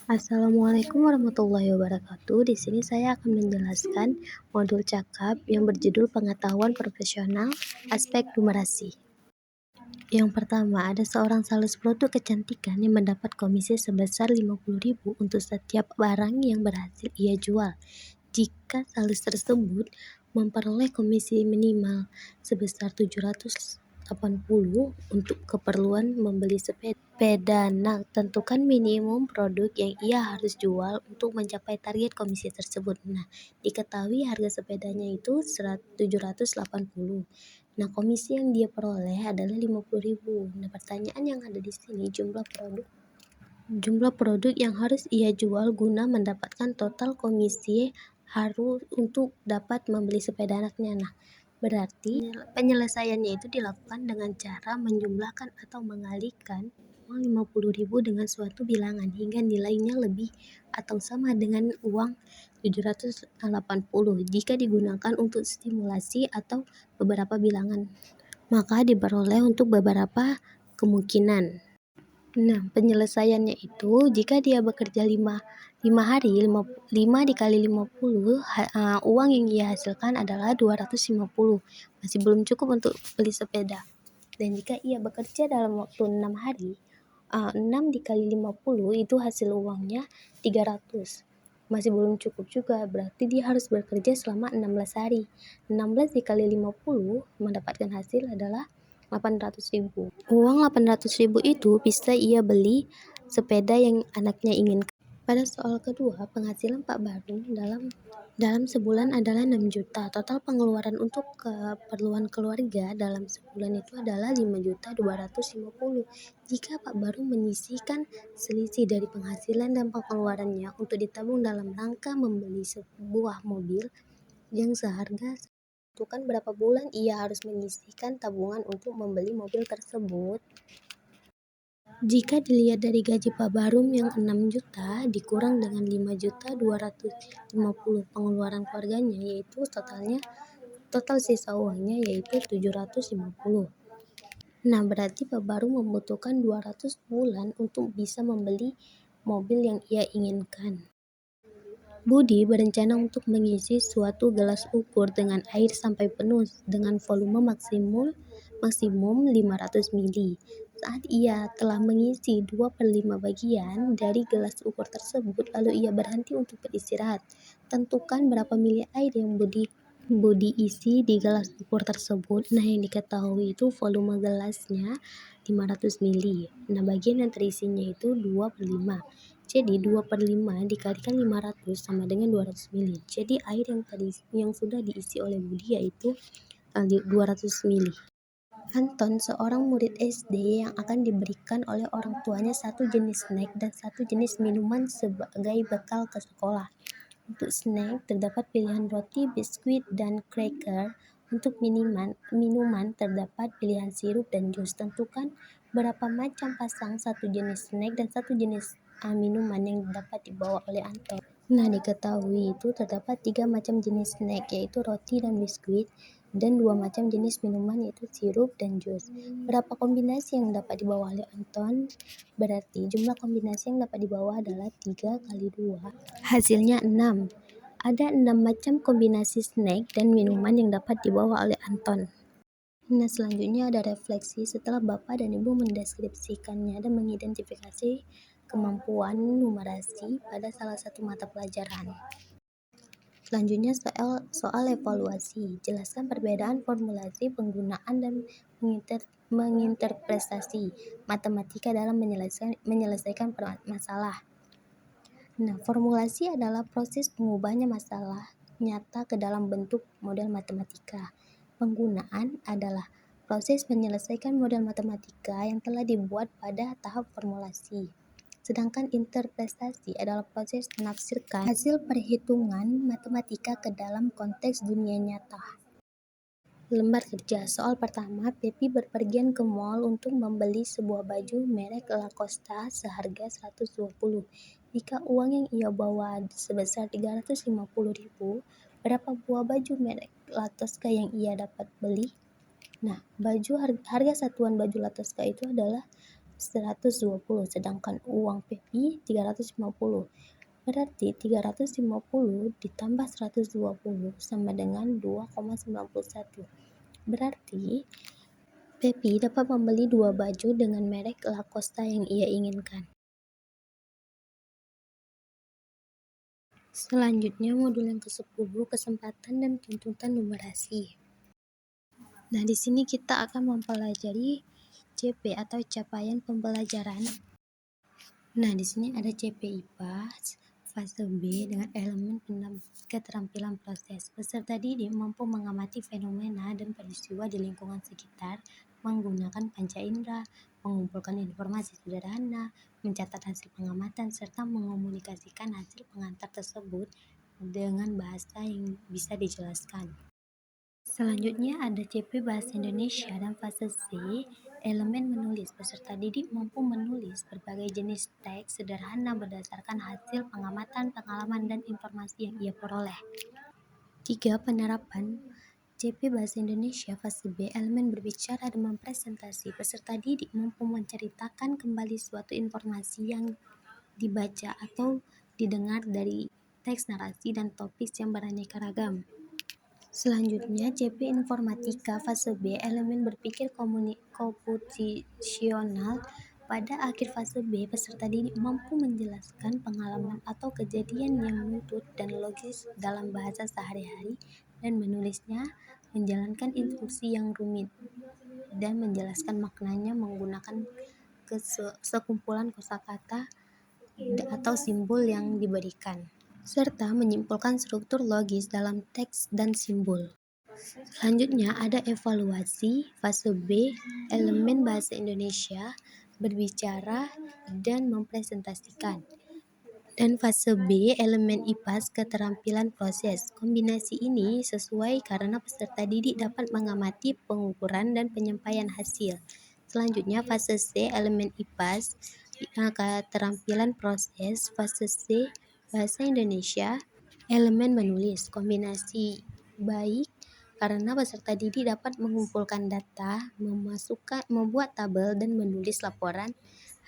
Assalamualaikum warahmatullahi wabarakatuh. Di sini saya akan menjelaskan modul cakap yang berjudul pengetahuan profesional aspek numerasi. Yang pertama, ada seorang sales produk kecantikan yang mendapat komisi sebesar 50.000 untuk setiap barang yang berhasil ia jual. Jika sales tersebut memperoleh komisi minimal sebesar 780 untuk keperluan membeli sepeda. Nah, tentukan minimum produk yang ia harus jual untuk mencapai target komisi tersebut. Nah, diketahui harga sepedanya itu 780. Nah, komisi yang dia peroleh adalah 50.000. Nah, pertanyaan yang ada di sini jumlah produk yang harus ia jual guna mendapatkan total komisi harus untuk dapat membeli sepeda anaknya. Nah, berarti penyelesaiannya itu dilakukan dengan cara menjumlahkan atau mengalihkan uang 50.000 dengan suatu bilangan hingga nilainya lebih atau sama dengan uang 780 jika digunakan untuk stimulasi atau beberapa bilangan, maka diperoleh untuk beberapa kemungkinan. Nah, penyelesaiannya itu jika dia bekerja 5 hari, 5 dikali 50, uang yang ia hasilkan adalah 250, masih belum cukup untuk beli sepeda. Dan jika ia bekerja dalam waktu 6 hari, 6 dikali 50 itu hasil uangnya 300, masih belum cukup juga, berarti dia harus bekerja selama 16 hari. 16 dikali 50 mendapatkan hasil adalah 800.000. Uang 800.000 itu bisa ia beli sepeda yang anaknya inginkan. Pada soal kedua, penghasilan Pak Barum dalam sebulan adalah 6 juta. Total pengeluaran untuk keperluan keluarga dalam sebulan itu adalah 5.250. Jika Pak Barum menyisihkan selisih dari penghasilan dan pengeluarannya untuk ditabung dalam rangka membeli sebuah mobil yang seharga, tentukan berapa bulan ia harus menyisihkan tabungan untuk membeli mobil tersebut. Jika dilihat dari gaji Pak Barum yang 6 juta dikurang dengan 5.250 pengeluaran keluarganya, yaitu total sisa uangnya yaitu 750. Nah, berarti Pak Barum membutuhkan 200 bulan untuk bisa membeli mobil yang ia inginkan. Budi berencana untuk mengisi suatu gelas ukur dengan air sampai penuh dengan volume maksimum 500 ml. Saat ia telah mengisi 2/5 bagian dari gelas ukur tersebut, lalu ia berhenti untuk beristirahat. Tentukan berapa mili air yang Budi isi di gelas ukur tersebut. Nah, yang diketahui itu volume gelasnya 500 ml. Nah, bagian yang terisinya itu 2/5. Jadi 2/5 dikalikan 500 sama dengan 200 ml. Jadi air yang sudah diisi oleh Budi yaitu 200 ml. Anton, seorang murid SD yang akan diberikan oleh orang tuanya satu jenis snack dan satu jenis minuman sebagai bekal ke sekolah. Untuk snack terdapat pilihan roti, biskuit, dan cracker. Untuk minuman terdapat pilihan sirup dan jus. Tentukan berapa macam pasang satu jenis snack dan satu jenis minuman yang dapat dibawa oleh Anton. Nah, diketahui itu terdapat 3 macam jenis snack, yaitu roti dan biskuit, dan 2 macam jenis minuman, yaitu sirup dan jus. Berapa kombinasi yang dapat dibawa oleh Anton? Berarti jumlah kombinasi yang dapat dibawa adalah 3 kali 2. Hasilnya 6. Ada 6 macam kombinasi snack dan minuman yang dapat dibawa oleh Anton. Nah, selanjutnya ada refleksi setelah Bapak dan Ibu mendeskripsikannya dan mengidentifikasi kemampuan numerasi pada salah satu mata pelajaran. Selanjutnya soal evaluasi. Jelaskan perbedaan formulasi, penggunaan, dan menginterpretasi matematika dalam menyelesaikan masalah. Nah, formulasi adalah proses pengubahnya masalah nyata ke dalam bentuk model matematika. Penggunaan adalah proses menyelesaikan model matematika yang telah dibuat pada tahap formulasi. Sedangkan interpretasi adalah proses menafsirkan hasil perhitungan matematika ke dalam konteks dunia nyata. Lembar kerja. Soal pertama, Pepi berpergian ke mall untuk membeli sebuah baju merek Lacoste seharga 120. Jika uang yang ia bawa sebesar 350.000, berapa buah baju merek Lacoste yang ia dapat beli? Nah, harga satuan baju Lacoste itu adalah 120, sedangkan uang PEPI 350. Berarti 350 ditambah 120 sama dengan 2,91. Berarti PEPI dapat membeli 2 baju dengan merek Lacoste yang ia inginkan. Selanjutnya modul yang ke-10, kesempatan dan tuntutan numerasi. Nah, di sini kita akan mempelajari CP atau capaian pembelajaran. Nah, di sini ada CP IPA fase B dengan elemen keterampilan proses. Peserta didik mampu mengamati fenomena dan peristiwa di lingkungan sekitar menggunakan panca indera, mengumpulkan informasi sederhana, mencatat hasil pengamatan, serta mengomunikasikan hasil pengantar tersebut dengan bahasa yang bisa dijelaskan. Selanjutnya ada CP Bahasa Indonesia dan fase C, elemen menulis. Peserta didik mampu menulis berbagai jenis teks sederhana berdasarkan hasil pengamatan, pengalaman, dan informasi yang ia peroleh. 3. Penerapan CP Bahasa Indonesia fase B, elemen berbicara dan mempresentasi. Peserta didik mampu menceritakan kembali suatu informasi yang dibaca atau didengar dari teks narasi dan topik yang beraneka ragam. Selanjutnya, CP Informatika fase B, elemen berpikir komputasional. Pada akhir fase B, peserta didik mampu menjelaskan pengalaman atau kejadian yang menuntut dan logis dalam bahasa sehari-hari dan menulisnya, menjalankan instruksi yang rumit, dan menjelaskan maknanya menggunakan sekumpulan kosakata atau simbol yang diberikan, serta menyimpulkan struktur logis dalam teks dan simbol. Selanjutnya ada evaluasi fase B, elemen bahasa Indonesia, berbicara dan mempresentasikan. Dan fase B, elemen IPAS, keterampilan proses. Kombinasi ini sesuai karena peserta didik dapat mengamati pengukuran dan penyampaian hasil. Selanjutnya fase C, elemen IPAS, keterampilan proses. Fase C, bahasa Indonesia, elemen menulis. Kombinasi baik karena peserta didik dapat mengumpulkan data, membuat tabel, dan menulis laporan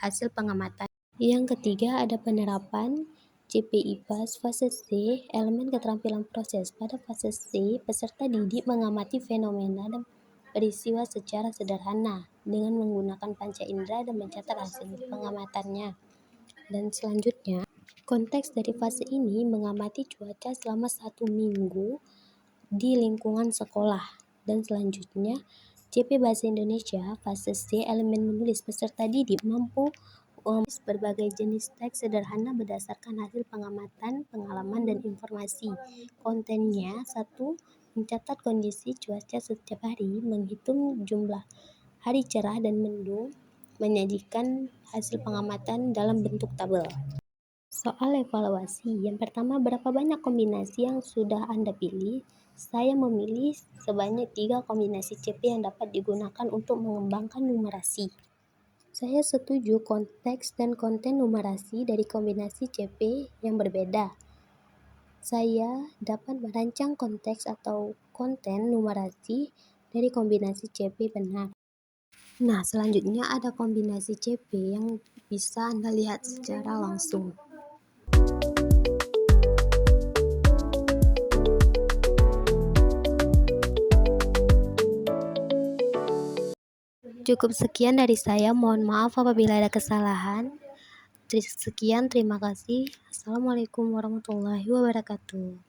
hasil pengamatan. Yang ketiga ada penerapan CP IPAS fase C, elemen keterampilan proses. Pada fase C, peserta didik mengamati fenomena dan peristiwa secara sederhana dengan menggunakan panca indera dan mencatat hasil pengamatannya. Dan selanjutnya, konteks dari fase ini mengamati cuaca selama 1 minggu di lingkungan sekolah. Dan selanjutnya, CP Bahasa Indonesia fase C, elemen menulis. Peserta didik mampu menulis berbagai jenis teks sederhana berdasarkan hasil pengamatan, pengalaman, dan informasi. Kontennya: 1. Mencatat kondisi cuaca setiap hari, menghitung jumlah hari cerah dan mendung, menyajikan hasil pengamatan dalam bentuk tabel. Soal evaluasi, yang pertama, berapa banyak kombinasi yang sudah Anda pilih? Saya memilih sebanyak 3 kombinasi CP yang dapat digunakan untuk mengembangkan numerasi. Saya setuju konteks dan konten numerasi dari kombinasi CP yang berbeda. Saya dapat merancang konteks atau konten numerasi dari kombinasi CP benar. Nah, selanjutnya ada kombinasi CP yang bisa Anda lihat secara langsung. Cukup sekian dari saya, mohon maaf apabila ada kesalahan. Sekian, terima kasih. Assalamualaikum warahmatullahi wabarakatuh.